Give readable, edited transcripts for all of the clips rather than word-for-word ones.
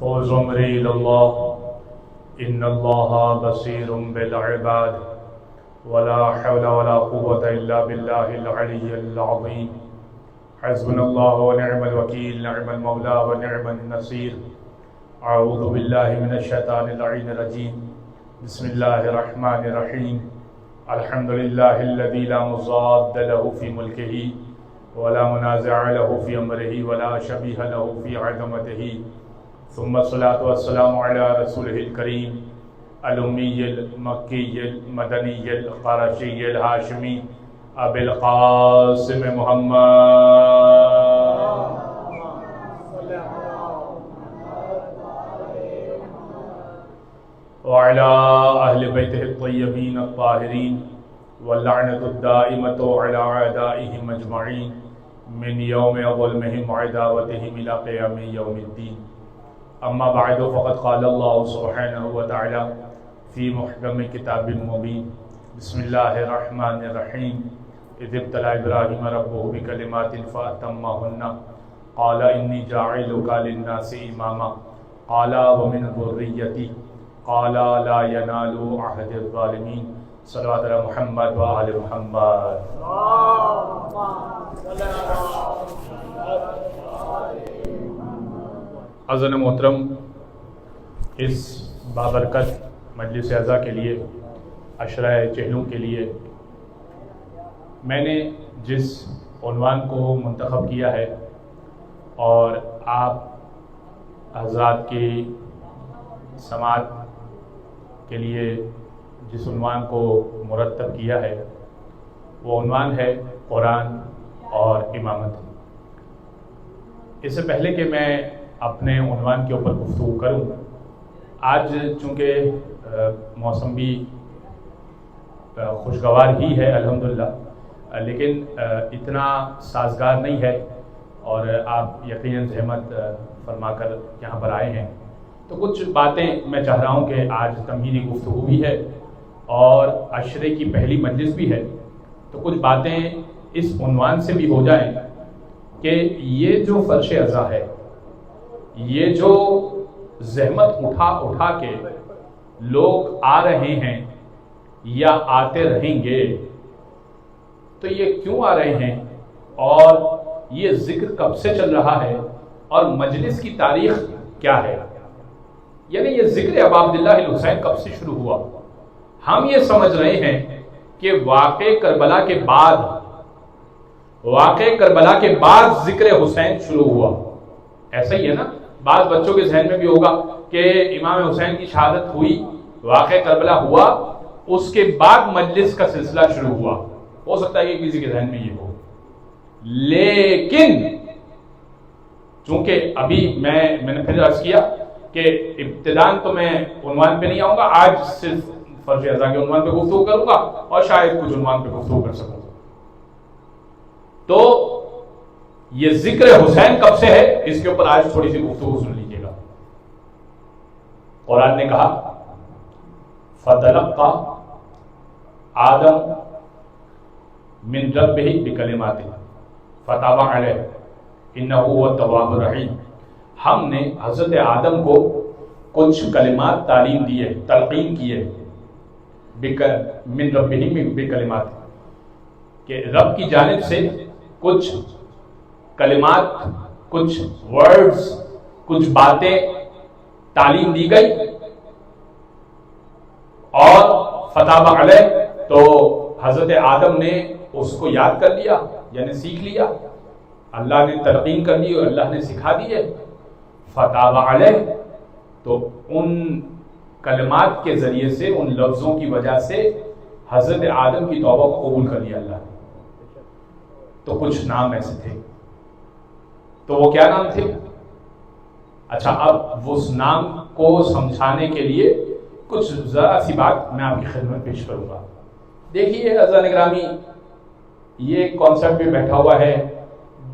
فوز عمری اللہ ان اللہ بصیر بالعباد ولا حول ولا قوة الا باللہ العلی العظیم حسبنا اللہ ونعم الوکیل نعم المولا ونعم النصیر اعوذ باللہ من الشیطان اللعین الرجیم بسم اللہ الرحمن الرحیم الحمد للہ الذی لا مضاد له فی ملکہ ولا منازع له فی امرہ ولا شبیہ له فی عظمتہ ثم الصلاة والسلام على رسوله الكريم الأمي المكي المدني القرشي الهاشمي أبي القاسم محمد وعلى أهل بيته الطيبين الطاهرين واللعنة الدائمة على أعدائهم أجمعين من يوم ظلمهم وعداوتهم إلى قيام يوم الدين. اما بعد فقد قال اللہ سبحانہ وتعالی فی محکم کتاب مبین بسم اللہ الرحمن الرحیم اذ ابتلى ابراہیم ربہ بکلمات فاتمہن قال انی جاعلک للناس اماما قال ومن ذریتی قال لا ینال عہد الظالمین صلوات علی محمد و آل محمد. عزیزان محترم، اس بابرکت مجلس اعزا کے لیے، عشرہ چہلوں کے لیے میں نے جس عنوان کو منتخب کیا ہے اور آپ حضرات کی سماعت کے لیے جس عنوان کو مرتب کیا ہے وہ عنوان ہے قرآن اور امامت. اس سے پہلے کہ میں اپنے عنوان کے اوپر گفتگو کروں، آج چونکہ موسم بھی خوشگوار ہی ہے الحمدللہ، لیکن اتنا سازگار نہیں ہے اور آپ یقیناً زحمت فرما کر یہاں پر آئے ہیں، تو کچھ باتیں میں چاہ رہا ہوں کہ آج تمہیدی گفتگو بھی ہے اور عشرے کی پہلی مجلس بھی ہے، تو کچھ باتیں اس عنوان سے بھی ہو جائیں کہ یہ جو فرش عزا ہے، یہ جو زحمت اٹھا کے لوگ آ رہے ہیں یا آتے رہیں گے، تو یہ کیوں آ رہے ہیں اور یہ ذکر کب سے چل رہا ہے اور مجلس کی تاریخ کیا ہے، یعنی یہ ذکر ابا عبداللہ الحسین کب سے شروع ہوا. ہم یہ سمجھ رہے ہیں کہ واقع کربلا کے بعد ذکر حسین شروع ہوا، ایسا ہی ہے نا. بعض بچوں کے ذہن میں بھی ہوگا کہ امام حسین کی شہادت ہوئی، واقع کربلا ہوا، اس کے بعد مجلس کا سلسلہ شروع ہوا. ہو سکتا ہے کہ کسی کے ذہن میں یہ ہو، لیکن چونکہ ابھی میں نے پھر عرض کیا کہ ابتداً تو میں عنوان پہ نہیں آؤں گا، آج صرف فرش عزا کے عنوان پہ گفتگو کروں گا اور شاید کچھ عنوان پہ گفتگو کر سکوں. تو یہ ذکر حسین کب سے ہے، اس کے اوپر آج تھوڑی سی گفتگو سن لیجیے گا. قرآن نے کہا فَتَلَقَّى آدم من ربہ بکلمات فَتَابَ عَلَيْهِ إِنَّهُ هُوَ التَّوَّابُ الرَّحِيمُ. ہم نے حضرت آدم کو کچھ کلمات تعلیم دیے، تلقین کیے، من ربہ بکلمات، کہ رب کی جانب سے کچھ کلمات، کچھ ورڈز، کچھ باتیں تعلیم دی گئی، اور فتاب علیہ، تو حضرت آدم نے اس کو یاد کر لیا، یعنی سیکھ لیا، اللہ نے تلقین کر دی اور اللہ نے سکھا دی ہے. فتاب علیہ، تو ان کلمات کے ذریعے سے، ان لفظوں کی وجہ سے حضرت آدم کی توبہ کو قبول کر لیا اللہ نے. تو کچھ نام ایسے تھے، تو وہ کیا نام تھے؟ اچھا، اب اس نام کو سمجھانے کے لیے کچھ ذرا سی بات میں آپ کی خدمت پیش کروں گا. دیکھیے عزیزان گرامی، یہ کانسیپٹ بھی بیٹھا ہوا ہے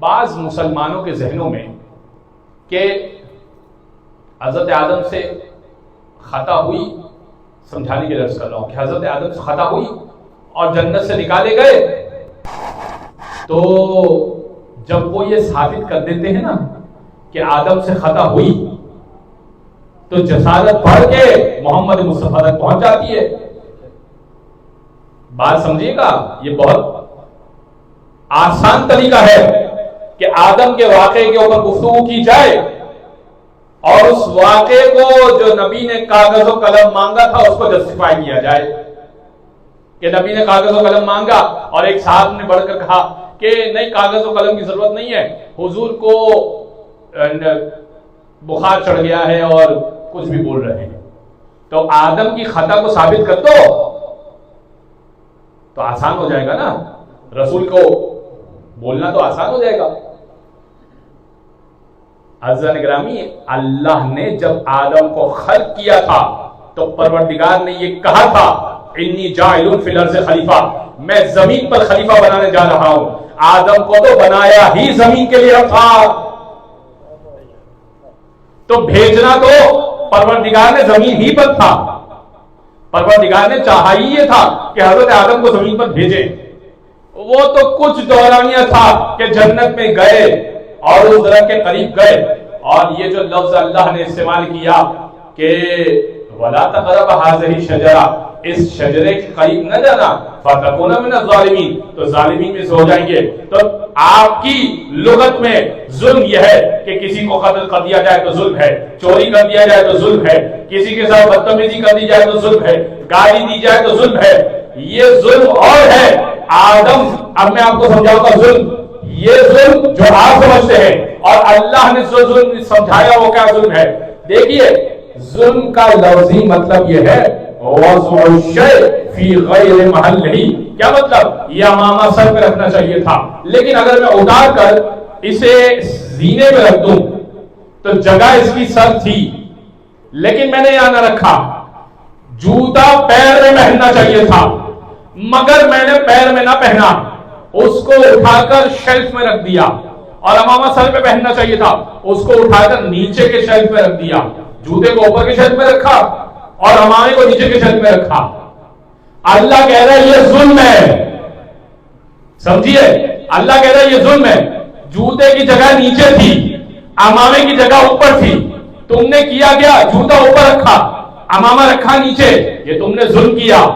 بعض مسلمانوں کے ذہنوں میں کہ حضرت آدم سے خطا ہوئی، سمجھانے کے لیے عرض کر رہا ہوں کہ حضرت آدم سے خطا ہوئی اور جنت سے نکالے گئے، تو جب وہ یہ ثابت کر دیتے ہیں نا کہ آدم سے خطا ہوئی، تو جسارت پڑھ کے محمد مصطفیٰ تک پہنچ جاتی ہے. بات سمجھیے گا, یہ بہت آسان طریقہ ہے کہ آدم کے واقعے کے اوپر گفتگو کی جائے اور اس واقعے کو جو نبی نے کاغذ و قلم مانگا تھا اس کو جسٹیفائی کیا جائے کہ نبی نے کاغذ و قلم مانگا اور ایک صاحب نے بڑھ کر کہا کہ نہیں, کاغذ و قلم کی ضرورت نہیں ہے, حضور کو بخار چڑھ گیا ہے اور کچھ بھی بول رہے ہیں. تو آدم کی خطا کو ثابت کر دو تو آسان ہو جائے گا نا, رسول کو بولنا تو آسان ہو جائے گا. عزیزان گرامی, اللہ نے جب آدم کو خلق کیا تھا تو پروردگار نے یہ کہا تھا انی جاعل فی الارض خلیفہ, میں زمین پر خلیفہ بنانے جا رہا ہوں. آدم کو تو بنایا ہی زمین کے لیے تھا, تو بھیجنا تو پروردگار نے زمین ہی پر تھا. پروردگار نے چاہا ہی یہ تھا کہ حضرت آدم کو زمین پر بھیجے. وہ تو کچھ دورانیہ تھا کہ جنت میں گئے اور اس درخت کے قریب گئے, اور یہ جو لفظ اللہ نے استعمال کیا کہ وَلَا تَقْرَبَ هَٰذِهِ الشَّجَرَةَ, اس شجرے کے قریب نہ جانا, فَتَكُونَ مِنَ الظَّالِمِينَ, تو ظالمین میں سے ہو جائیں گے. تو آپ کی لغت میں ظلم یہ ہے کہ کسی کو قتل کر دیا جائے تو ظلم ہے, چوری کر دیا جائے تو ظلم ہے, کسی کے ساتھ بدتمیزی کر دی جائے تو ظلم ہے, گالی دی جائے تو ظلم ہے. یہ ظلم اور ہے آدم, اب میں آپ کو سمجھاؤں گا ظلم, یہ ظلم جو آپ سمجھتے ہیں اور اللہ نے جو ظلم سمجھایا وہ کیا ظلم ہے. دیکھیے, ظلم کا لفظی مطلب یہ ہے وضع الشیء فی غیر محلہ. کیا مطلب؟ یہ امامہ سر پہ رکھنا چاہیے تھا, لیکن اگر میں اتار کر اسے زینے میں رکھ دوں تو جگہ اس کی سر تھی لیکن میں نے یہاں نہ رکھا. جوتا پیر میں پہننا چاہیے تھا مگر میں نے پیر میں نہ پہنا, اس کو اٹھا کر شیلف میں رکھ دیا. اور امامہ سر پہ پہننا چاہیے تھا, اس کو اٹھا کر نیچے کے شیلف میں رکھ دیا. جوتے کو اوپر کے شیلف میں رکھا اور امامے کو نیچے کے شیلف میں رکھا. اللہ کہہ رہا ہے یہ ظلم ہے, سمجھیے, اللہ کہہ رہا ہے یہ ظلم ہے. جوتے کی جگہ نیچے تھی, امامے کی جگہ اوپر تھی, تم نے کیا کیا, جوتا اوپر رکھا, امامہ رکھا نیچے, یہ تم نے ظلم کیا.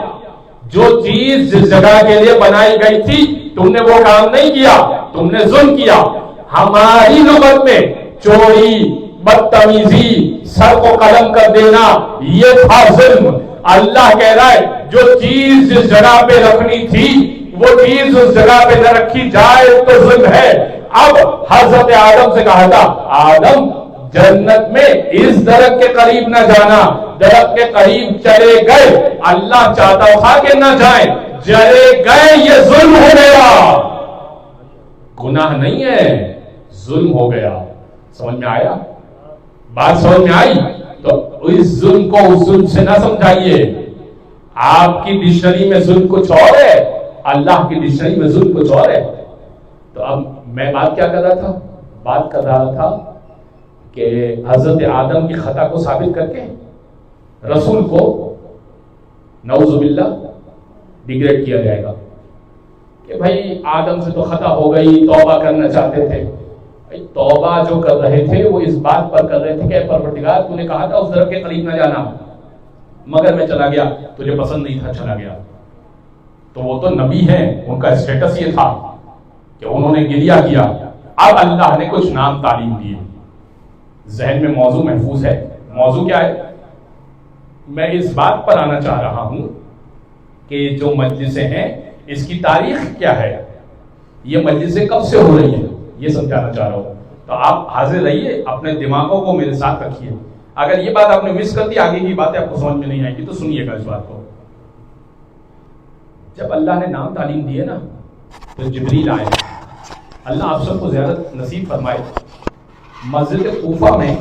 جو چیز جس جگہ کے لیے بنائی گئی تھی تم نے وہ کام نہیں کیا, تم نے ظلم کیا. ہماری لغت میں چوری, بدتمیزی, سر کو قلم کر دینا یہ تھا ظلم. اللہ کہہ رہا ہے جو چیز جس جگہ پہ رکھنی تھی وہ چیز اس جگہ پہ نہ رکھی جائے تو ظلم ہے. اب حضرت آدم سے کہا تھا آدم جنت میں اس درخت کے قریب نہ جانا, درخت کے قریب چلے گئے, اللہ چاہتا تھا کہ نہ جائیں, چلے گئے, یہ ظلم ہو گیا. گناہ نہیں ہے, ظلم ہو گیا. سمجھ میں آیا؟ بات سمجھ میں آئی؟ تو اس ظلم کو اس ظلم سے نہ سمجھائیے. آپ کی ڈکشنری میں ظلم کچھ اور ہے, اللہ کی ڈکشنری میں ظلم کچھ اور ہے. تو اب میں بات کیا کر رہا تھا؟ بات کر رہا تھا کہ حضرت آدم کی خطا کو ثابت کر کے رسول کو نعوذ باللہ ڈیگریڈ کیا جائے گا کہ بھائی آدم سے تو خطا ہو گئی, توبہ کرنا چاہتے تھے. توبہ جو کر رہے تھے وہ اس بات پر کر رہے تھے کہ پروردگار تو نے کہا تھا اس درخت کے قریب نہ جانا, مگر میں چلا گیا, تجھے پسند نہیں تھا, چلا گیا. تو وہ تو نبی ہیں, ان کا اسٹیٹس یہ تھا کہ انہوں نے گریہ کیا. اب اللہ نے کچھ نام تعلیم دیے, ذہن میں موضوع محفوظ ہے. موضوع کیا ہے؟ میں اس بات پر آنا چاہ رہا ہوں کہ جو مجلسیں ہیں اس کی تاریخ کیا ہے, یہ مجلسیں کب سے ہو رہی ہیں, یہ سمجھانا چاہ رہا ہوں. تو آپ حاضر رہیے, اپنے دماغوں کو میرے ساتھ رکھیے. اگر یہ بات آپ نے مس کر دی, آگے کی باتیں آپ کو سمجھ میں نہیں آئیں گی, تو سنیے گا اس بات کو. جب اللہ نے نام تعلیم دیے نا تو جبریل آئے. اللہ آپ سب کو زیارت نصیب فرمائے. مسجد کوفہ میں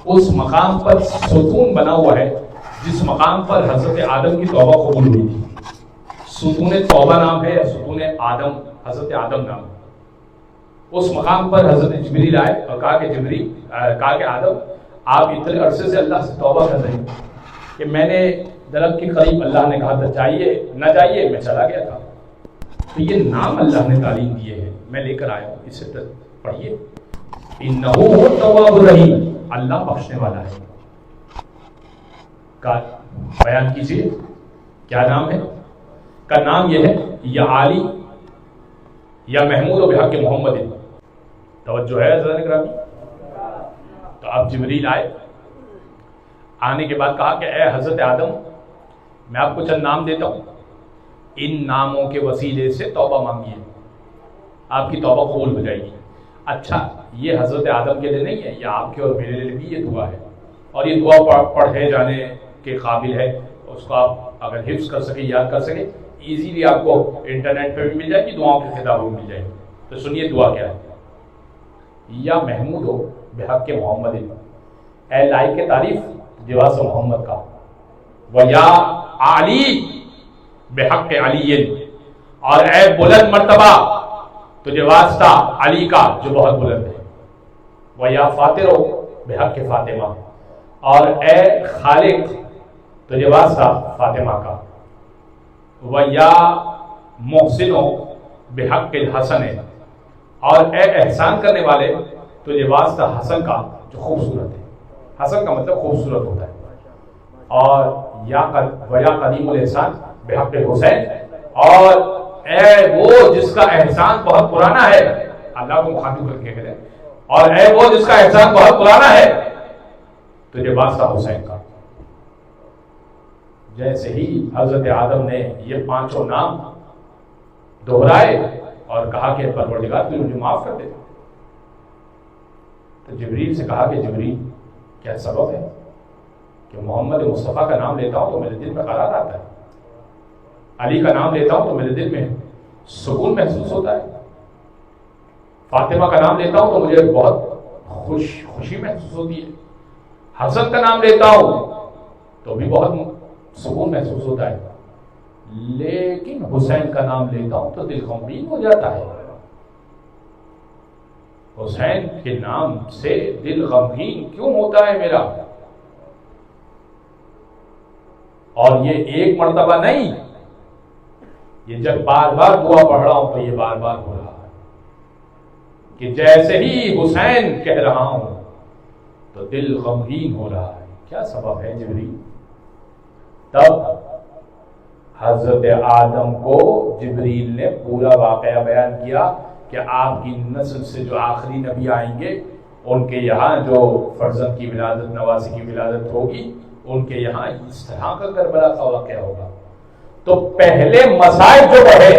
اس مقام پر ستون بنا ہوا ہے جس مقام پر حضرت آدم کی توبہ قبول ہوئی تھی. ستون توبہ نام ہے, ستون آدم, حضرت آدم نام. اس مقام پر حضرت جبریل آئے اور کہا کہ آدم آپ اتنے عرصے سے اللہ سے توبہ کر رہے ہیں کہ میں نے درخت کے قریب, اللہ نے کہا تھا جائیے, نہ جائیے, میں چلا گیا تھا. تو یہ نام اللہ نے تعلیم دیے ہیں, میں لے کر آیا ہوں, اسے پڑھیے. انہ هو التواب الرحیم, اللہ بخشنے والا ہے. کا بیان کیجیے، کیا نام ہے؟ کا نام یہ ہے یا علی یا محمود و بحق محمد۔ توجہ ہے حضرات گرامی؟ تو اب جبریل آئے، آنے کے بعد کہا کہ اے حضرت آدم، میں آپ کو چند نام دیتا ہوں، ان ناموں کے وسیلے سے توبہ مانگیے، آپ کی توبہ قبول ہو جائے گی۔ اچھا، یہ حضرت آدم کے لیے نہیں ہے، یہ آپ کے اور میرے لیے بھی یہ دعا ہے، اور یہ دعا پڑھے جانے کے قابل ہے، اس کو آپ اگر حفظ کر سکیں، یاد کر سکیں، ایزیلی آپ کو انٹرنیٹ پہ بھی مل جائے گی، دعاؤں کی کتابوں میں مل جائے گی۔ تو سنیے دعا کیا ہے۔ یا محمود ہو بحق محمد، اے لائق تعریف جواز محمد کا، و یا علی بحق علی، اور اے بلند مرتبہ تجھے واسطہ علی کا جو بہت بلند ہے، و یا فاطر ہو بحق فاطمہ، اور اے خالق تجھے واسطہ فاطمہ کا، و یا محسن ہو بحق الحسن، اور اے احسان کرنے والے تجھے واسطہ حسن کا جو خوبصورت ہے۔ حسن کا مطلب خوبصورت ہوتا ہے۔ اور یا قدیم الاحسان بحق حسین، اور اے وہ جس کا احسان بہت پرانا ہے، اللہ کو مخاطب کر کے کہتے ہیں، اور اے وہ جس کا احسان بہت پرانا ہے تجھے واسطہ حسین کا۔ جیسے ہی حضرت آدم نے یہ پانچوں نام دہرائے اور کہا کہ پروردگار تو مجھے معاف کر دے، تو جبریل سے کہا کہ جبریل کیا سبب ہے کہ محمد مصطفیٰ کا نام لیتا ہوں تو میرے دل میں قرار آتا ہے، علی کا نام لیتا ہوں تو میرے دل میں سکون محسوس ہوتا ہے، فاطمہ کا نام لیتا ہوں تو مجھے بہت خوشی محسوس ہوتی ہے، حسن کا نام لیتا ہوں تو بھی بہت سکون محسوس ہوتا ہے، لیکن حسین کا نام لیتا ہوں تو دل غمگین ہو جاتا ہے۔ حسین کے نام سے دل غمگین کیوں ہوتا ہے میرا؟ اور یہ ایک مرتبہ نہیں، یہ جب بار بار دعا پڑھ رہا ہوں تو یہ بار بار ہو رہا ہے کہ جیسے ہی حسین کہہ رہا ہوں تو دل غمگین ہو رہا ہے۔ کیا سبب ہے جبریل؟ تب حضرت آدم کو جبریل نے پورا واقعہ بیان کیا کہ آپ کی نسل سے جو آخری نبی آئیں گے ان کے یہاں جو فرزند کی ولادت، نواسی کی ولادت ہوگی، ان کے یہاں اس طرح کا کربلا کا واقعہ ہوگا۔ تو پہلے مصائب جو پڑھے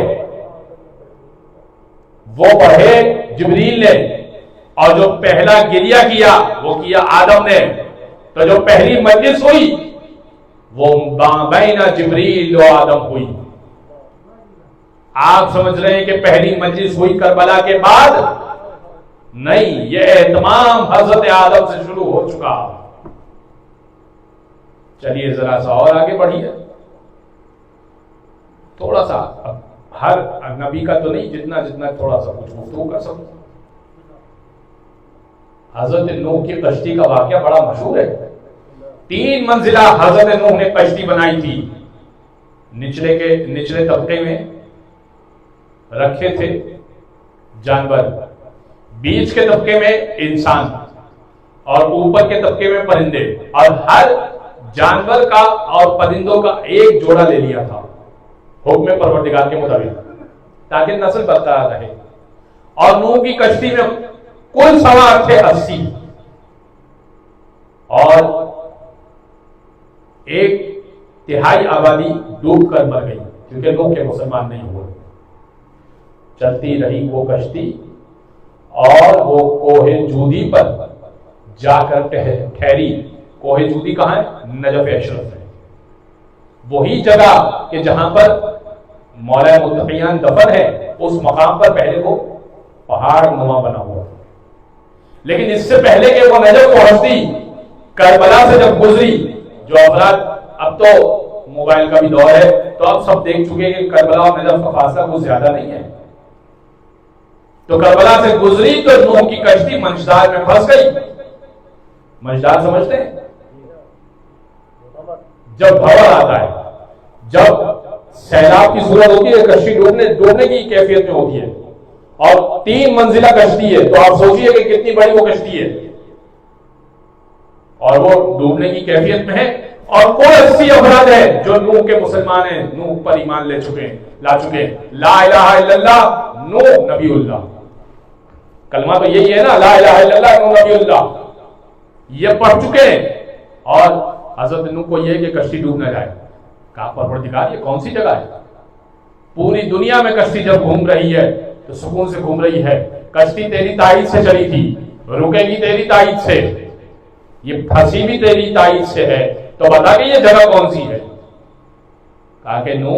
وہ پڑھے جبریل نے، اور جو پہلا گریہ کیا وہ کیا آدم نے۔ تو جو پہلی مجلس ہوئی وہ بین جبریل و آدم ہوئی۔ آپ سمجھ رہے ہیں کہ پہلی مجلس ہوئی کربلا کے بعد؟ نہیں، یہ اہتمام حضرت آدم سے شروع ہو چکا۔ چلیے ذرا سا اور آگے بڑھیے، تھوڑا سا، اب ہر نبی کا تو نہیں، جتنا تھوڑا سا کچھ گفتگو کر سکوں۔ حضرت نوح کی کشتی کا واقعہ بڑا مشہور ہے۔ 3 منزلہ حضرت نوح نے کشتی بنائی تھی، نچلے طبقے میں رکھے تھے جانور، بیچ کے طبقے میں انسان، اور اوپر کے طبقے میں پرندے، اور ہر جانور کا اور پرندوں کا ایک جوڑا لے لیا تھا حکم پروردگار کے مطابق، تاکہ نسل برقرار رہے۔ اور نوح کی کشتی میں کل سوار تھے 80، اور 1/3 آبادی ڈوب کر مر گئی کیونکہ نوح کے مسلمان نہیں ہوئے۔ چلتی رہی وہ کشتی، اور وہ کوہ جودی پر جا کر ٹھہری۔ کوہ جودی کہاں ہے؟ نجف اشرف ہے، وہی جگہ کہ جہاں پر مولا متقیان دفن ہے، اس مقام پر پہلے وہ پہاڑ نما بنا ہوا۔ لیکن اس سے پہلے کہ وہ نجف پہنچتی، کربلا سے جب گزری، جو افراد، اب تو موبائل کا بھی دور ہے تو اب سب دیکھ چکے کہ کربلا اور نجف کا فاصلہ کچھ زیادہ نہیں ہے، تو کربلا سے گزری تو نوح کی کشتی منجدار میں پھنس گئی۔ منجدار سمجھتے ہیں؟ جب بھور آتا ہے، جب سیلاب کی صورت ہوتی ہے، کشتی ڈوبنے کی کیفیت میں ہوتی ہے، اور 3 منزلہ کشتی ہے، تو آپ سوچئے کہ کتنی بڑی وہ کشتی ہے، اور وہ ڈوبنے کی کیفیت میں ہے، اور کوئی 80 افراد ہیں جو نوح کے مسلمان ہیں، نوح پر ایمان لا چکے ہیں، لا الہ الا اللہ نوح نبی اللہ، کلمہ تو یہی ہے نا، لا الہ الا اللہ نوح نبی اللہ، یہ پڑھ چکے ہیں۔ اور حضرت نوح کو یہ کہ کشتی ڈوب نہ جائے، کہا پروردگار یہ کون سی جگہ ہے؟ پوری دنیا میں کشتی جب گھوم رہی ہے تو سکون سے گھوم رہی ہے، کشتی تیری تائید سے چلی تھی، رکے گی تیری تائید سے، یہ پھنسی بھی تیری تائید سے ہے، تو بتا کہ یہ جگہ کون سی ہے؟ کہا کہ نو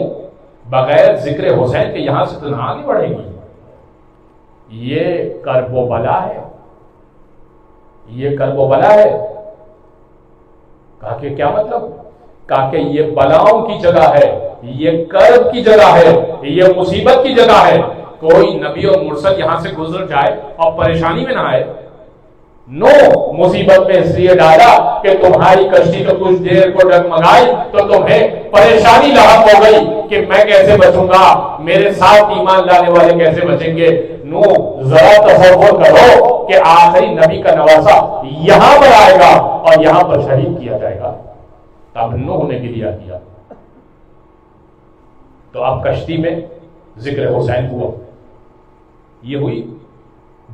بغیر ذکر حسین کے یہاں سے تو نہ آگے بڑھے گی، یہ کرب و بلا ہے، یہ کرب و بلا ہے۔ کہا کہ کیا مطلب؟ کہا کہ یہ بلاؤں کی جگہ ہے، یہ کرب کی جگہ ہے، یہ مصیبت کی جگہ ہے، کوئی نبی اور مرسل یہاں سے گزر جائے اور پریشانی میں نہ آئے۔ نو مصیبت میں اس لیے ڈالا کہ تمہاری کشتی تو کچھ دیر کو ڈگمگائی تو تمہیں پریشانی لاحق ہو گئی کہ میں کیسے بچوں گا، میرے ساتھ ایمان لانے والے کیسے بچیں گے۔ نو ذرا تصور کرو کہ آخری نبی کا نواسا یہاں پر آئے گا اور یہاں پر شہید کیا جائے گا، تب نوح نے گریہ کیا۔ تو اب کشتی میں ذکر حسین ہوا۔ یہ ہوئی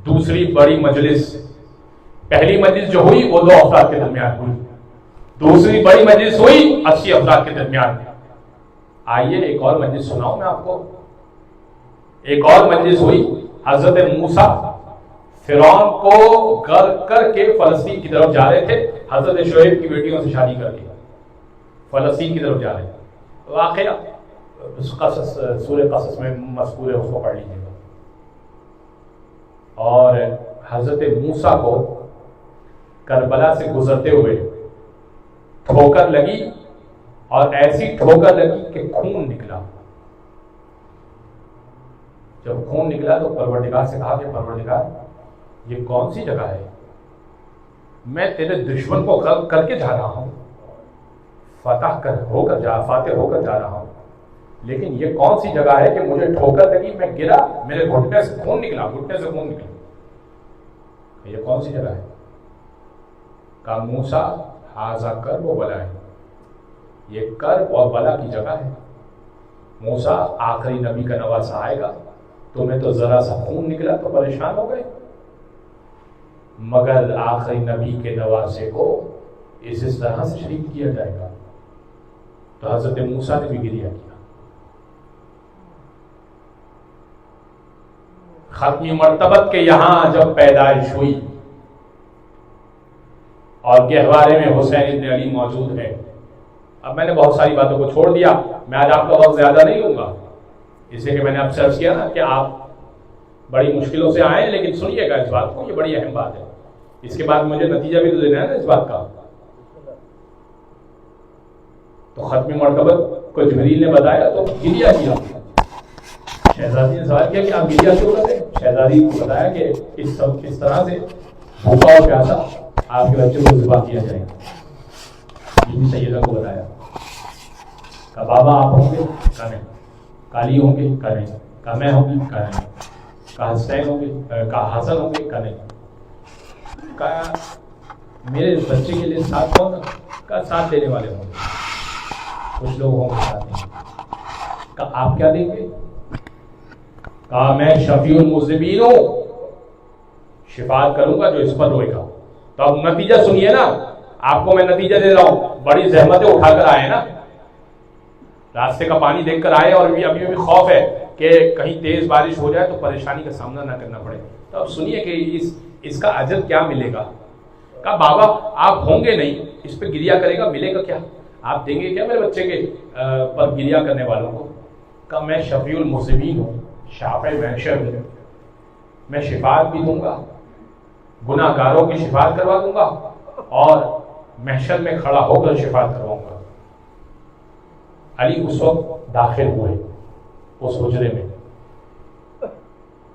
دوسری بڑی مجلس۔ پہلی مجلس جو ہوئی وہ 2 افراد کے درمیان ہوئی، دوسری بڑی مجلس ہوئی 80 افراد کے درمیان۔ آئیے ایک اور مجلس سناؤں میں آپ کو۔ ایک اور مجلس ہوئی، حضرت موسیٰ فرعون کو غرق کر کے فلسطین کی طرف جا رہے تھے، حضرت شعیب کی بیٹیوں سے شادی کر کے فلسطین کی طرف جا رہے تھے۔ واقعہ قصص سورہ قصص میں مذکور ہے، اس کو پڑھ لیجیے گا۔ اور حضرت موسیٰ کو کربلا سے گزرتے ہوئے ٹھوکر لگی، اور ایسی ٹھوکر لگی کہ خون نکلا۔ جب خون نکلا تو پروردگار سے کہا کہ پروردگار یہ کون سی جگہ ہے؟ میں تیرے دشمن کو غلب کر کے جا رہا ہوں، فاتح ہو کر جا رہا ہوں، لیکن یہ کون سی جگہ ہے کہ مجھے ٹھوکر لگی، میں گرا، میرے گھٹنے سے خون نکلا، یہ کون سی جگہ ہے؟ کہا موسیٰ ھذا کرب و بلا ہے، یہ کرب اور بلا کی جگہ ہے۔ موسیٰ آخری نبی کا نواسا آئے گا، تمہیں تو ذرا سا خون نکلا تو پریشان ہو گئے، مگر آخری نبی کے نواسے کو اس طرح سے شریک کیا جائے گا۔ تو حضرت موسیٰ نے بھی گریہ کیا۔ ختمی مرتبت کے یہاں جب پیدائش ہوئی اور گہوارے میں حسین ابن علی موجود ہے۔ اب میں نے بہت ساری باتوں کو چھوڑ دیا، میں آج آپ کا وقت زیادہ نہیں لوں گا، اس لیے کہ میں نے اب سرچ کیا نا کہ آپ بڑی مشکلوں سے آئے، لیکن سنیے گا اس بات کو، یہ بڑی اہم بات ہے۔ اس کے بعد مجھے نتیجہ بھی تو دینا ہے نا اس بات کا۔ تو ختمی مرتبت کو جبریل نے بتایا تو گریہ کیا۔ شہزادی نے سوال کیا کہ آپ گریہ کیوں کرتے ہیں؟ شہزادی کو بتایا کہ اس طرح سے بھوکا اور پیاسا آپ کے بچوں کو ذبح کیا جائے گا۔ یہ بھی سیدہ کو بتایا۔ کہا بابا آپ ہوں گے؟ کہا نہیں۔ کالی ہوں گے؟ کہا نہیں۔ کہا میں ہوں گی؟ کہا نہیں۔ کہا حسین ہوں گے؟ کہا حسن ہوں گے؟ کہا نہیں۔ کہا میرے بچے کے لیے ساتھ کون تھا؟ کہا ساتھ دینے والے ہوں گے، کچھ لوگ ہوں گے ساتھ دیں گے۔ کہا آپ کیا دیں گے؟ کہا میں شفیع المذنبین ہوں، شفاعت کروں گا جو اس پر روئے گا۔ تو اب نتیجہ سنیے نا، آپ کو میں نتیجہ دے رہا ہوں، بڑی زحمتیں اٹھا کر آئے نا، راستے کا پانی دیکھ کر آئے، اور ابھی بھی خوف ہے کہ کہیں تیز بارش ہو جائے تو پریشانی کا سامنا نہ کرنا پڑے۔ تو اب سنیے کہ اس کا اجر کیا ملے گا۔ کہا بابا آپ ہوں گے نہیں، اس پہ گریہ کرے گا، ملے گا کیا؟ آپ دیں گے کیا میرے بچے کے پر گریہ کرنے والوں کو؟ کہا میں شفیع المذنبین ہوں، شافع محشر ہوں، میں شفاعت بھی دوں گا، گناہ گاروں کی شفاعت کروا دوں گا، اور محشر میں کھڑا ہو کر شفاعت کرواؤں گا۔ علی اس وقت داخل ہوئے اس حجرے میں۔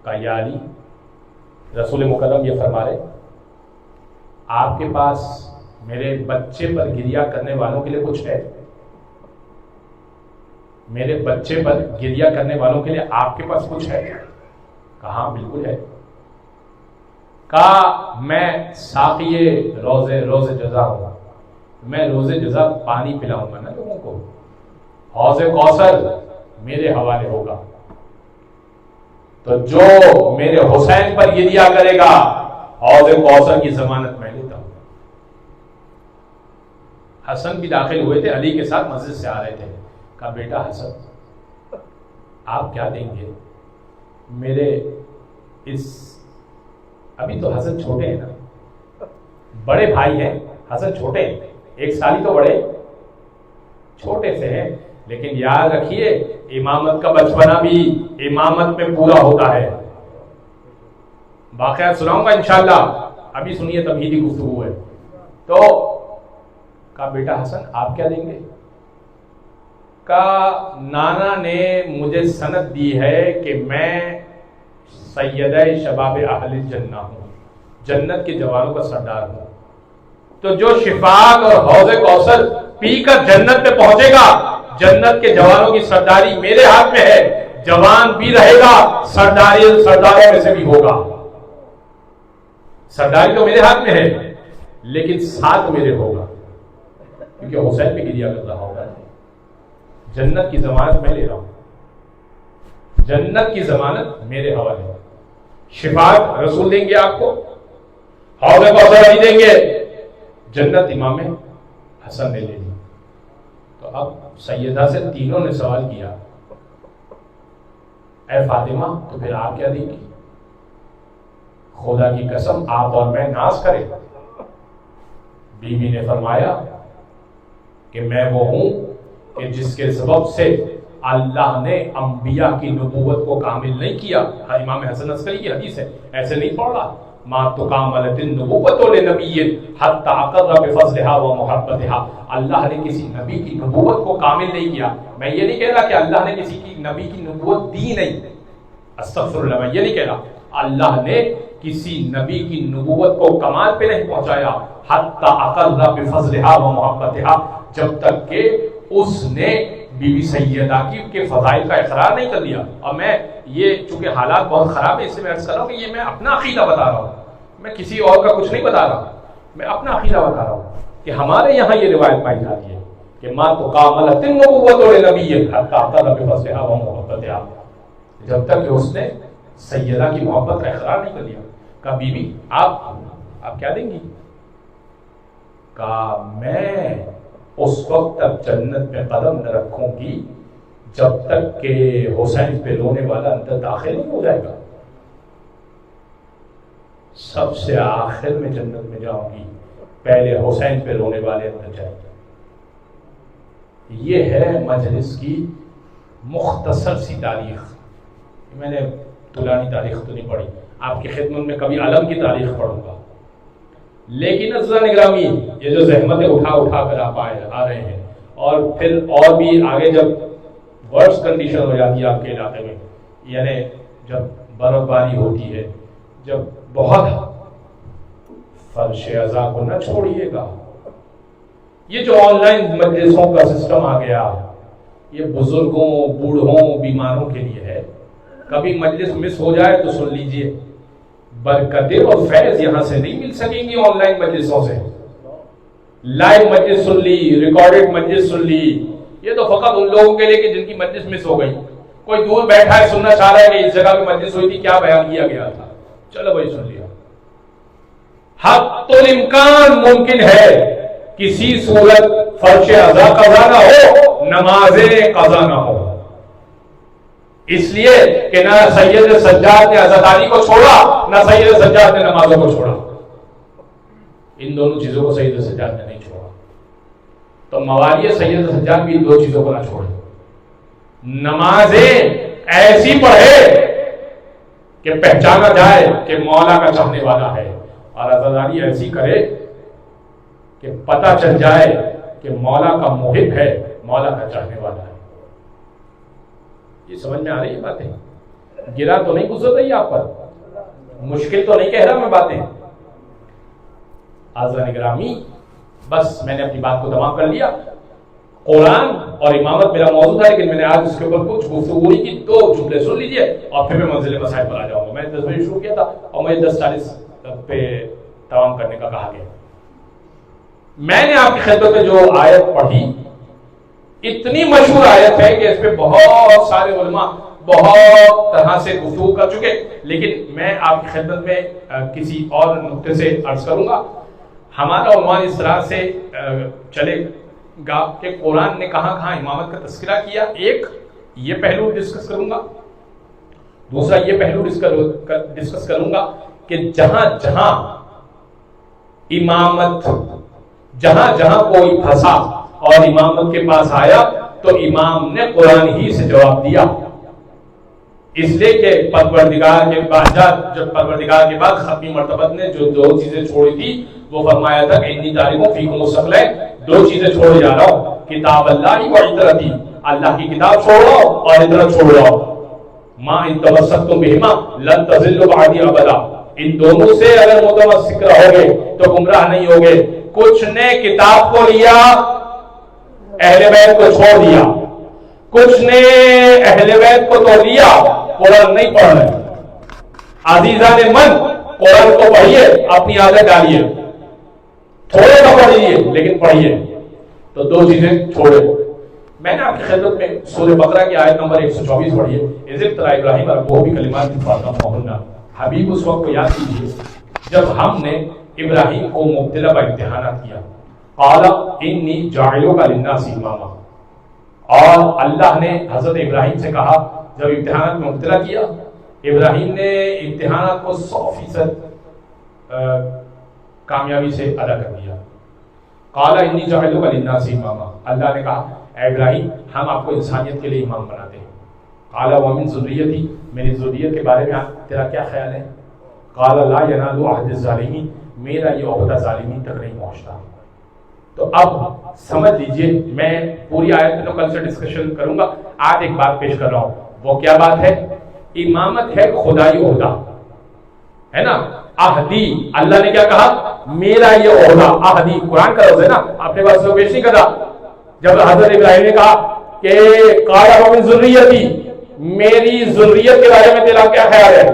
کہا یا علی، رسول مکرم یہ فرما رہے آپ کے پاس میرے بچے پر گریہ کرنے والوں کے لیے کچھ ہے؟ میرے بچے پر گریہ کرنے والوں کے لیے آپ کے پاس کچھ ہے؟ کہا بالکل ہے۔ کہا میں ساقی روز جزا ہوں، میں روز جزا پانی پلاؤں گا نا لوگوں کو، حوض کوثر میرے حوالے ہوگا، تو جو میرے حسین پر یہ دیا کرے گا حوض کوثر کی ضمانت میں لیتا ہوں۔ حسن بھی داخل ہوئے تھے علی کے ساتھ، مسجد سے آ رہے تھے، کہا بیٹا حسن آپ کیا دیں گے میرے اس، ابھی تو حسن چھوٹے ہیں نا، بڑے بھائی ہیں، حسن چھوٹے ہیں، 1 سال ہی تو بڑے چھوٹے سے ہیں، لیکن یاد رکھیے امامت کا بچپنا بھی امامت میں پورا ہوتا ہے۔ واقعات سناؤں گا انشاءاللہ، ابھی سنیے تمہیدی گفتگو ہے۔ تو کہا بیٹا حسن آپ کیا دیں گے؟ کہا نانا نے مجھے سند دی ہے کہ میں سیدہ شباب اہل جنہ ہوں، جنت کے جوانوں کا سردار ہوں، تو جو شفاعت اور حوض کوثر پی کر جنت میں پہنچے گا، جنت کے جوانوں کی سرداری میرے ہاتھ میں ہے، جوان بھی رہے گا، سرداروں میں سے بھی ہوگا، سرداری تو میرے ہاتھ میں ہے لیکن ساتھ میرے ہوگا، کیونکہ حسین پہ گریا کر رہا ہوگا۔ جنت کی ضمانت میں لے رہا ہوں، جنت کی ضمانت میرے حوالے، شفاعت رسول دیں گے آپ کو، حوض کوثر علی دیں گے، جنت امام حسن نے لے لی۔ تو اب سیدہ سے تینوں نے سوال کیا اے فاطمہ تو پھر آپ کیا دیں گی؟ خدا کی قسم آپ اور میں ناز کریں۔ بیوی نے فرمایا کہ میں وہ ہوں کہ جس کے سبب سے اللہ نے انبیاء کی نبوت کو کامل نہیں کیا۔ امام حسن عسکری کی حدیث ہے، ایسے نہیں پڑھ رہا، ما تکاملت النبوۃ لنبی حتی اقر بفضلها ومحبتها، اللہ نے کسی نبی کی نبوت کو کامل نہیں کیا۔ میں یہ نہیں کہہ رہا کہ اللہ نے کسی کی نبی کی نبوت دی نہیں، استغفر اللہ، میں یہ نہیں کہہ رہا، اللہ نے کسی نبی کی نبوت کو کمال پہ نہیں پہنچایا، حتی اقر بفضلها ومحبتها، جب تک کہ اس نے بی بی سیدہ کے فضائل کا اقرار نہیں کر دیا۔ اور میں یہ چونکہ حالات بہت خراب ہے اس سے میں عرض کر رہا ہوں کہ یہ میں اپنا عقیدہ بتا رہا ہوں، میں کسی اور کا کچھ نہیں بتا رہا، میں اپنا عقیدہ بتا رہا ہوں کہ ہمارے یہاں یہ روایت پائی جاتی ہے کہ ما تکاملت النبوۃ لنبی حتی اقر بفضلها ومحبتها، جب تک کہ اس نے سیدہ کی محبت کا اقرار نہیں کر دیا۔ کہا بی بی آپ کیا دیں گی؟ کہا میں اس وقت تک جنت میں قدم نہ رکھوں گی جب تک کہ حسین پہ رونے والا اندر داخل نہیں ہو جائے گا، سب سے آخر میں جنت میں جاؤں گی، پہلے حسین پہ رونے والے اندر جائیں گے۔ یہ ہے مجلس کی مختصر سی تاریخ، میں نے طولانی تاریخ تو نہیں پڑھی، آپ کی خدمت میں کبھی علم کی تاریخ پڑھوں گا، لیکن عزیزان گرامی یہ جو زحمتیں اٹھا کر آپ آ رہے ہیں، اور پھر اور بھی آگے جب ورس کنڈیشن ہو جاتی ہے آپ کے علاقے میں، یعنی جب برف باری ہوتی ہے، جب بہت فرش ازاں کو نہ چھوڑیے گا، یہ جو آن لائن مجلسوں کا سسٹم آ گیا یہ بزرگوں، بوڑھوں، بیماروں کے لیے ہے، کبھی مجلس مس ہو جائے تو سن لیجئے، برکتیں اور فیض یہاں سے نہیں مل سکیں گی آن لائن مجلسوں سے۔ لائیو مجلس سن لی، ریکارڈڈ مجلس سن لی، یہ تو فقط ان لوگوں کے لیے کہ جن کی مجلس مس ہو گئی، کوئی دور بیٹھا ہے سننا چاہ رہا ہے کہ اس جگہ پہ مجلس ہوئی تھی، کیا بیان کیا گیا تھا، چلو بھائی سن لیا۔ حتی الامکان ممکن ہے کسی صورت فرش ازاں قضا نہ ہو، نماز قضا نہ ہو، اس لیے کہ نہ سید سجاد نے عزاداری کو چھوڑا، نہ سید سجاد نے نمازوں کو چھوڑا، ان دونوں چیزوں کو سید سجاد نے نہیں چھوڑا۔ تو موالی سید سجاد بھی ان دو چیزوں کو نہ چھوڑے، نمازیں ایسی پڑھے کہ پہچانا جائے کہ مولا کا چاہنے والا ہے، اور عزاداری ایسی کرے کہ پتہ چل جائے کہ مولا کا محب ہے، مولا کا چاہنے والا ہے۔ یہ سمجھ میں آ رہی ہے باتیں؟ گرا تو نہیں گزر رہی آپ پر؟ مشکل تو نہیں کہہ رہا میں باتیں؟ حاضرین گرامی، بس میں نے اپنی بات کو تمام کر لیا۔ قرآن اور امامت میرا موضوع تھا، لیکن میں نے آج اس کے اوپر کچھ گفتگو کی، 2 جملے سن لیجئے اور پھر میں منزل مسائل پر آ جاؤں گا۔ میں 10 بجے شروع کیا تھا اور مجھے 10:40 پہ تمام کرنے کا کہا گیا۔ میں نے آپ کی خدمت میں جو آیت پڑھی اتنی مشہور آیت ہے کہ اس پہ بہت سارے علماء بہت طرح سے گفتگو کر چکے، لیکن میں آپ کی خدمت میں کسی اور نقطے سے عرض کروں گا. ہمارا عنوان اس طرح سے چلے گا کہ قرآن نے کہاں کہاں امامت کا تذکرہ کیا. ایک یہ پہلو ڈسکس کروں گا، دوسرا یہ پہلو ڈسکس کروں گا کہ جہاں جہاں امامت، جہاں جہاں کوئی پھنسا اور امامت کے پاس آیا تو امام نے قرآن ہی سے جواب دیا، اس لیے کہ پروردگار کے بعد جب پروردگار کے بعد ختمی مرتبت نے جو دو چیزیں چھوڑی تھی وہ فرمایا تھا کہ انی تاریخوں فیکم الثقلین، دو چیزیں چھوڑے جا رہا ہوں، کتاب اللہ و عطرتی، اللہ کی کتاب چھوڑ رہا ہوں اور عطرت چھوڑ رہا ہوں. ما ان تمسکتم بہما لن تضلوا بعدی ابدا، ان دونوں سے اگر متمسک رہو گے تو گمراہ نہیں ہوگے. کچھ نے کتاب کو لیا، اہل بیت کو چھوڑ دیا، کچھ نے اہل بیت کو تو لیا، قرآن نہیں پڑھ رہے. عزیزان من، قرآن کو پڑھیے، اپنی عادت ڈالیے، تھوڑے سا پڑھیے لیکن پڑھیے. تو دو چیزیں چھوڑے. میں نے آپ کی خدمت میں سورہ بقرہ کی آیت نمبر 124 پڑھی ہے. اذ ابتلى ابراہیم ربہ بکلمات فاتمہن. حبیب اس وقت کو یاد کیجیے جب ہم نے ابراہیم کو مبتلا با امتحانات کیا. قال انی جاعلک للناس اماما، اور اللہ نے حضرت ابراہیم سے کہا جب امتحانات میں مبتلا کیا، ابراہیم نے امتحانات کو 100% کامیابی سے ادا کر دیا. قال انی جاعلک للناس اماما، اللہ نے کہا اے ابراہیم ہم آپ کو انسانیت کے لیے امام بناتے ہیں. قال ومن ذریتی، میری ذریت کے بارے میں تیرا کیا خیال ہے؟ قال لا ینال عہد الظالمین، میرا یہ عہدہ ظالمین تک نہیں پہنچتا. تو اب سمجھ لیجئے، میں پوری آیت میں کل سے ڈسکشن کروں گا، آج ایک بات پیش کر رہا ہوں. وہ کیا بات ہے؟ امامت ہے خدائی عہدہ، ہے نا. عہدی، اللہ نے کیا کہا؟ میرا یہ عہدہ. عہدی قرآن کا لفظ ہے نا، اپنے پاس سے پیش نہیں کر رہا. جب حضرت ابراہیم نے کہا کہ قال ومن ذریتی، میری ذریت کے بارے میں تیرا کیا خیال ہے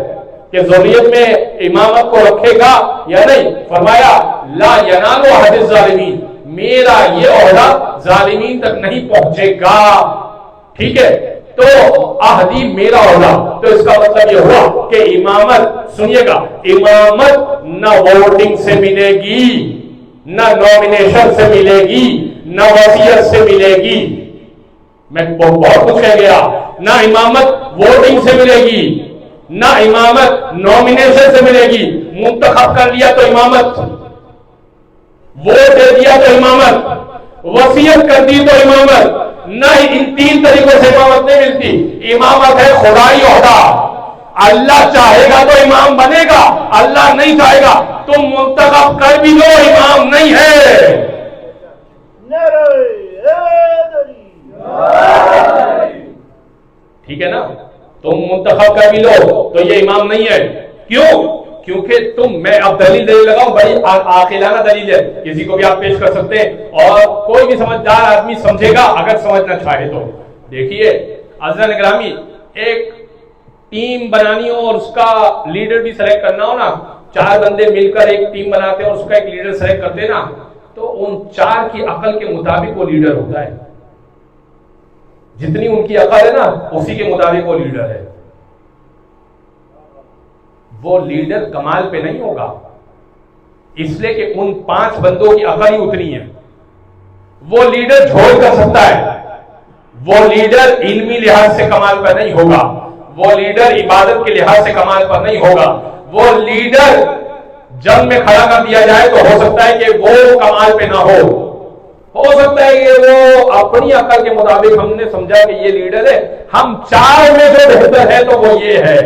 کہ ذریت میں امامت کو رکھے گا یا نہیں؟ فرمایا لا ینال عہد الظالمین، میرا یہ عہدہ ظالمین تک نہیں پہنچے گا. ٹھیک ہے، تو عہدی میرا عہدہ، تو اس کا مطلب یہ ہوا کہ امامت، سنیے گا، امامت نہ ووٹنگ سے ملے گی، نہ نومینیشن سے ملے گی، نہ وصیت سے ملے گی. میں بہت کچھ کہہ گیا. نہ امامت ووٹنگ سے ملے گی، نہ امامت نومینیشن سے ملے گی. منتخب کر لیا تو امامت، ووٹ دے دیا تو امامت، وصیت کر دی تو امامت. نہ ان تین طریقوں سے امامت نہیں ملتی. امامت ہے خدائی عہدہ. اللہ چاہے گا تو امام بنے گا، اللہ نہیں چاہے گا تم منتخب کر بھی لو، امام نہیں ہے. ٹھیک ہے نا، تم منتخب کر بھی لو تو یہ امام نہیں ہے. کیوں؟ کیونکہ میں اب دلیل دینے لگا ہوں، بڑی عاقلانہ دلیل ہے، کسی کو بھی آپ پیش کر سکتے ہیں اور کوئی بھی سمجھدار آدمی سمجھے گا اگر سمجھنا چاہے تو. دیکھیے عزیزان گرامی، ایک ٹیم بنانی ہو اور اس کا لیڈر بھی سلیکٹ کرنا ہو نا، 4 بندے مل کر ایک ٹیم بناتے ہیں اور اس کا ایک لیڈر سلیکٹ کرتے نا، تو ان 4 کی عقل کے مطابق وہ لیڈر ہوتا ہے. جتنی ان کی عقل ہے نا اسی کے مطابق وہ لیڈر ہے. وہ لیڈر کمال پہ نہیں ہوگا، اس لیے کہ ان 5 بندوں کی عقل ہی اتنی ہے. وہ لیڈر جھوٹ کر سکتا ہے، وہ لیڈر علمی لحاظ سے کمال پر نہیں ہوگا، وہ لیڈر عبادت کے لحاظ سے کمال پر نہیں ہوگا. وہ لیڈر جنگ میں کھڑا کر دیا جائے تو ہو سکتا ہے کہ وہ کمال پہ نہ ہو سکتا ہے کہ وہ اپنی عقل کے مطابق ہم نے سمجھا کہ یہ لیڈر ہے، ہم 4 میں جو بہتر ہے تو وہ یہ ہے.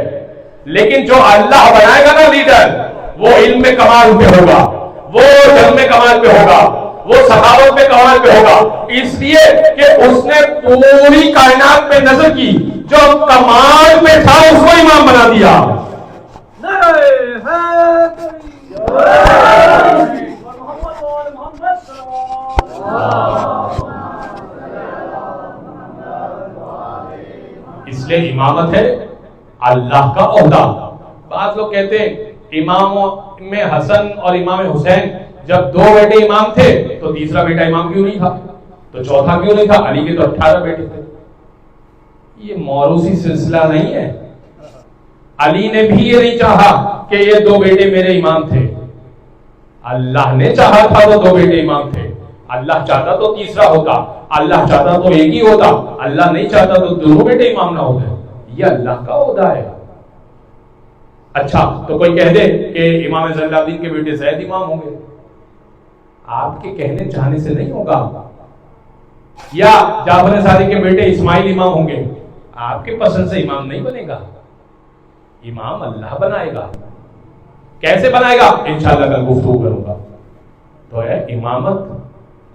لیکن جو اللہ بنائے گا نا لیڈر، وہ علم میں کمال پہ ہوگا، وہ جنگ میں کمال پہ ہوگا، وہ سخاوت میں کمال پہ ہوگا. اس لیے کہ اس نے پوری کائنات پہ نظر کی، جو کمال پہ تھا اس کو امام بنا دیا. اس لیے امامت ہے اللہ کا عہدہ. بعض لوگ کہتے ہیں امام میں حسن اور امام حسین جب 2 بیٹے امام تھے تو تیسرا بیٹا امام کیوں نہیں تھا؟ تو چوتھا کیوں نہیں تھا؟ علی کے تو 18 بیٹے تھے۔ یہ موروثی سلسلہ نہیں ہے۔ علی نے بھی یہ نہیں چاہا کہ یہ 2 بیٹے میرے امام تھے، اللہ نے چاہا تھا وہ 2 بیٹے امام تھے۔ اللہ چاہتا تو تیسرا ہوتا، اللہ چاہتا تو ایک ہی ہوتا، اللہ نہیں چاہتا تو دونوں بیٹے امام نہ ہوتے۔ یہ اللہ کا عہدہ ہے۔ اچھا تو کوئی کہہ دے کہ امام زین العابدین کے بیٹے زید امام ہوں گے، آپ کے کہنے چاہنے سے نہیں ہوگا۔ یا جعفر صادق کے بیٹے اسماعیل امام ہوں گے، آپ کے پسند سے امام نہیں بنے گا، امام اللہ بنائے گا۔ کیسے بنائے گا؟ انشاءاللہ کل گفتگو کروں گا۔ تو ہے امامت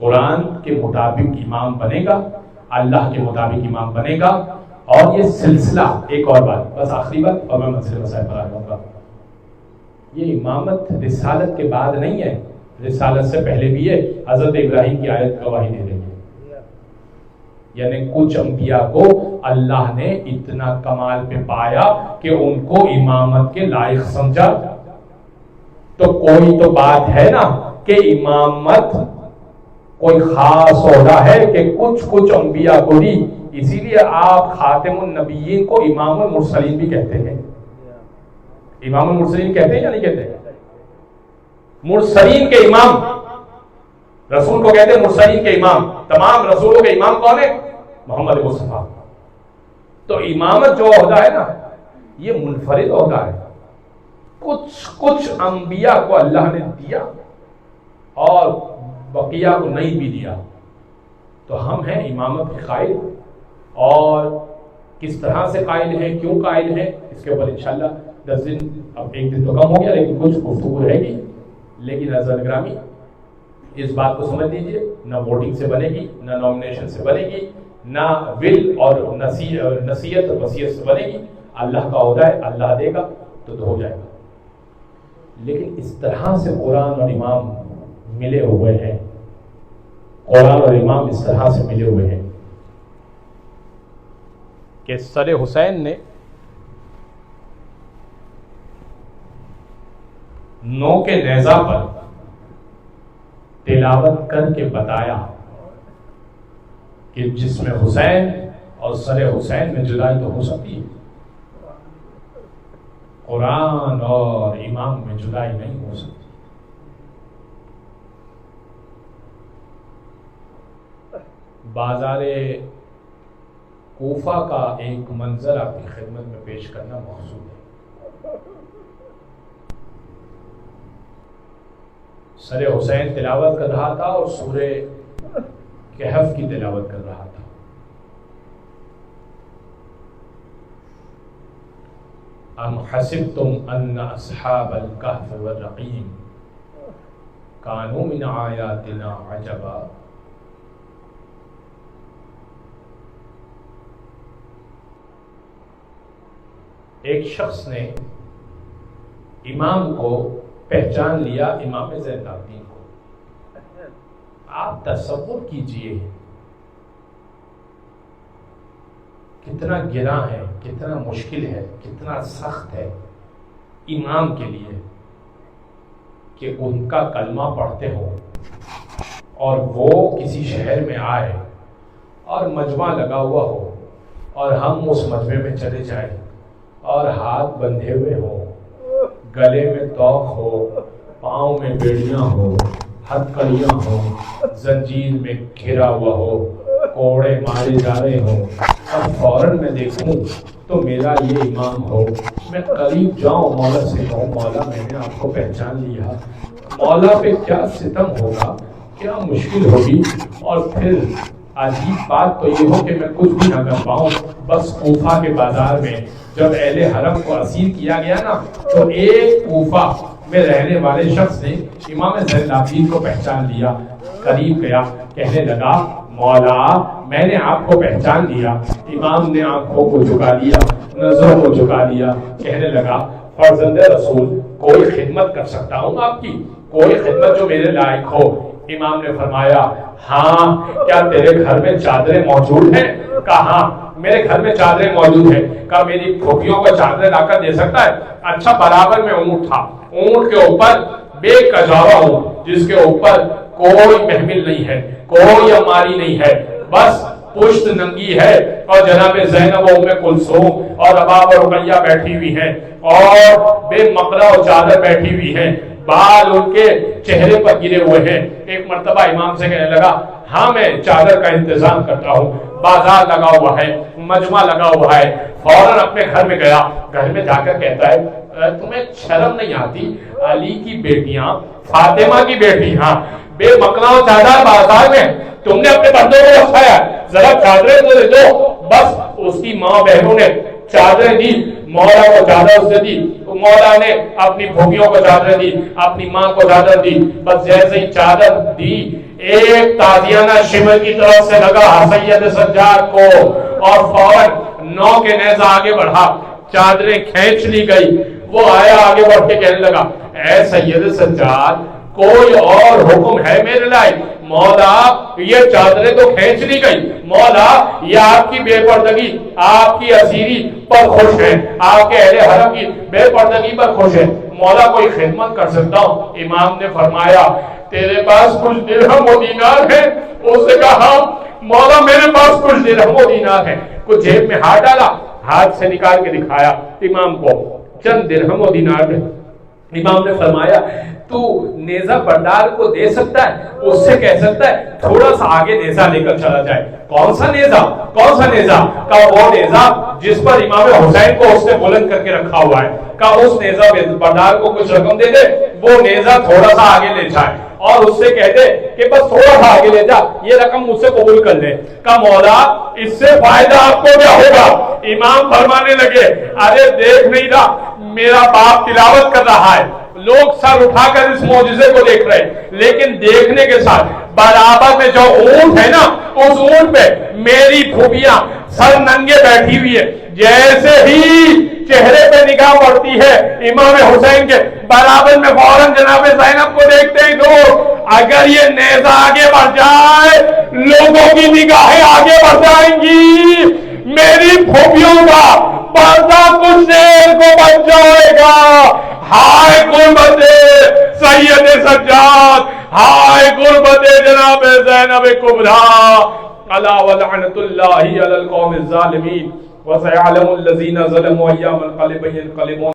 قرآن کے مطابق امام بنے گا، اللہ کے مطابق امام بنے گا۔ اور یہ سلسلہ، ایک اور بات، بس آخری بات اور میں مسئلے مسائل پر آ جاؤں گا۔ یہ امامت رسالت کے بعد نہیں ہے، رسالت سے پہلے بھی ہے۔ حضرت ابراہیم کی آیت گواہی دے رہی ہے، یعنی کچھ انبیاء کو اللہ نے اتنا کمال پہ پایا کہ ان کو امامت کے لائق سمجھا۔ تو کوئی تو بات ہے نا کہ امامت کوئی خاص عہدہ ہے کہ کچھ انبیاء کو دی، اسی لیے آپ خاتم النبیین کو امام المرسلین بھی کہتے ہیں۔ امام المرسلین کہتے ہیں یا نہیں کہتے؟ مرسلین کے امام، رسول کو کہتے ہیں مرسلین کے امام۔ تمام رسولوں کے امام کون ہے؟ محمد مصطفیٰ۔ تو امامت جو عہدہ ہے نا، یہ منفرد عہدہ ہے۔ کچھ انبیاء کو اللہ نے دیا اور بقیہ کو نہیں بھی دیا۔ تو ہم ہیں امامت کے قائل، اور کس طرح سے قائل ہیں، کیوں قائل ہیں، اس کے اوپر انشاءاللہ 10 دن، اب 1 دن تو کم ہو گیا لیکن کچھ گفتگو رہے گی۔ لیکن عزیزان گرامی، اس بات کو سمجھ لیجئے، نہ ووٹنگ سے بنے گی، نہ نامنیشن سے بنے گی، نہ ول اور نصیحت اور وصیت سے بنے گی۔ اللہ کا عہدہ ہے، اللہ دے گا تو ہو جائے گا۔ لیکن اس طرح سے قرآن اور امام ملے ہوئے ہیں، قرآن اور امام اس طرح سے ملے ہوئے ہیں کہ سر حسین نے 9 کے نیزہ پر تلاوت کر کے بتایا کہ جسم حسین اور سر حسین میں جدائی تو ہو سکتی ہے، قرآن اور امام میں جدائی نہیں ہو سکتی۔ بازار کوفہ کا ایک منظر آپ کی خدمت میں پیش کرنا مقصود ہے۔ سر حسین تلاوت کر رہا تھا اور سورہ کہف کی تلاوت کر رہا تھا۔ ام حسبتم ان اصحاب الکہف والرقیم کانوا من آیاتنا عجبا۔ ایک شخص نے امام کو پہچان لیا، امام زین العابدین کو۔ آپ تصور کیجئے کتنا گراں ہے، کتنا مشکل ہے، کتنا سخت ہے امام کے لیے کہ ان کا کلمہ پڑھتے ہو اور وہ کسی شہر میں آئے اور مجمع لگا ہوا ہو اور ہم اس مجمع میں چلے جائیں اور ہاتھ بندھے ہوئے ہوں، گلے میں توق ہو، پاؤں میں بیڑیاں ہو، ہتھکڑیاں ہو، زنجیر میں گھرا ہوا ہو، کوڑے مارے جا رہے ہوں، اب فوراً میں دیکھوں تو میرا یہ امام ہو، میں قریب جاؤں، مولا سے کہوں مولا میں نے آپ کو پہچان لیا، مولا پہ کیا ستم ہوگا، کیا مشکل ہوگی۔ اور پھر عجیب بات تو یہ ہو کہ میں کچھ بھی نہ کر پاؤں۔ بس کوفہ کے بازار میں جب اہل حرم کو اسیر کیا گیا نا، تو ایک کوفہ میں رہنے والے شخص نے امام زین العابدین کو پہچان لیا، قریب گیا، کہنے لگا مولا میں نے آپ کو پہچان لیا۔ امام نے آنکھوں کو جھکا لیا، نظروں کو جھکا لیا، کہنے لگا فرزند رسول کوئی خدمت کر سکتا ہوں آپ کی، کوئی خدمت جو میرے لائق ہو۔ امام نے فرمایا ہاں، کیا تیرے گھر میں چادریں موجود ہیں؟ کہا ہاں میرے گھر میں چادریں موجود ہیں۔ کہا میری پھوپھیوں کو چادریں لا کر دے سکتا ہے؟ اچھا، برابر میں اونٹ تھا، اونٹ کے اوپر بے کجاوا ہوں، جس کے اوپر کوئی محمل نہیں ہے، کوئی اماری نہیں ہے، بس پشت ننگی ہے، اور جناب زینب و ام کلثوم اور رباب و رقیہ بیٹھی ہوئی ہیں، اور بے مقرہ و چادر بیٹھی ہوئی ہیں، بال ان کے چہرے پر گرے ہوئے ہیں۔ ایک مرتبہ امام سے کہنے لگا ہاں میں چادر کا انتظام کرتا ہوں، بازار لگا ہوا ہے، مجمع لگا ہوا ہے۔ فوراً اپنے گھر میں گیا، گھر میں جا کر کہتا ہے تمہیں شرم نہیں آتی؟ علی کی بیٹیاں، فاطمہ کی بیٹیاں بے مقلا و چادر بازار میں، تم نے اپنے بندوں کو رکھایا، ذرا چادریں تو دے دو۔ بس اس کی ماں بہنوں نے چادریں دی، مولا کو چادر اس نے دی، مولا نے اپنی بھوپیوں کو چادر دی، اپنی ماں کو چادر دی۔ بس جیسے ہی چادر دی، ایک تازیانہ شمر کی طرف سے لگا سید سجاد کو، اور فوراً نو کے نیزہ آگے بڑھا، چادریں کھینچ لی گئی۔ وہ آیا آگے بڑھ کے کہنے لگا اے سید سجاد کوئی اور حکم ہے میرے لائے؟ مولا یہ چادریں تو کھینچ لی گئی، مولا یہ آپ کی بے پردگی، آپ کی اسیری پر خوش ہیں، آپ کے اہل حرم کی بے پردگی پر خوش ہیں، مولا کوئی خدمت کر سکتا ہوں؟ امام نے فرمایا تیرے پاس کچھ درہم و دینار ہیں؟ اس نے کہا مولا میرے پاس کچھ درہم و دینار ہیں۔ کچھ جیب میں ہاتھ ڈالا، ہاتھ سے نکال کے دکھایا امام کو، چند درہم و دینار ہیں۔ امام نے فرمایا تو نیزہ بردار کو دے سکتا ہے؟ اس سے کہہ سکتا ہے تھوڑا سا آگے نیزہ لے کر چلا جائے۔ کون سا نیزہ؟ کون سا نیزہ؟ کہا وہ نیزہ جس پر امام حسین کو اس نے بلند کر کے رکھا ہوا ہے۔ کہا اس نیزہ بردار کو کچھ رقم دے دے، وہ نیزہ تھوڑا سا آگے لے جائے، اور اس سے کہہ دے کہ بس تھوڑا سا آگے لے جا، یہ رقم مجھ سے قبول کر لے۔ کہا مولا اس سے فائدہ آپ کو کیا ہوگا؟ امام فرمانے لگے ارے دیکھ نہیں رہا میرا باپ تلاوت کر رہا ہے، لوگ سر اٹھا کر اس معجزے کو دیکھ رہے، لیکن دیکھنے کے ساتھ برابر میں جو اونٹ ہے نا، اس اونٹ پہ میری پھوپھیاں سر ننگے بیٹھی ہوئی ہے۔ جیسے ہی چہرے پہ نگاہ پڑتی ہے امام حسین کے، برابر میں فوراً جناب زینب کو دیکھتے ہی لوگ، اگر یہ نیزہ آگے بڑھ جائے لوگوں کی نگاہیں آگے بڑھ جائیں گی، میری پھوپھیوں کا پردہ کچھ دیر کو بچ جائے گا۔ ہائے غربت سید سجاد، ہائے غربت جناب زینب کبریٰ، الا ولعنۃ اللہ علی القوم الظالمین، وسيعلم الذين ظلموا ايام القلب ينقلبون۔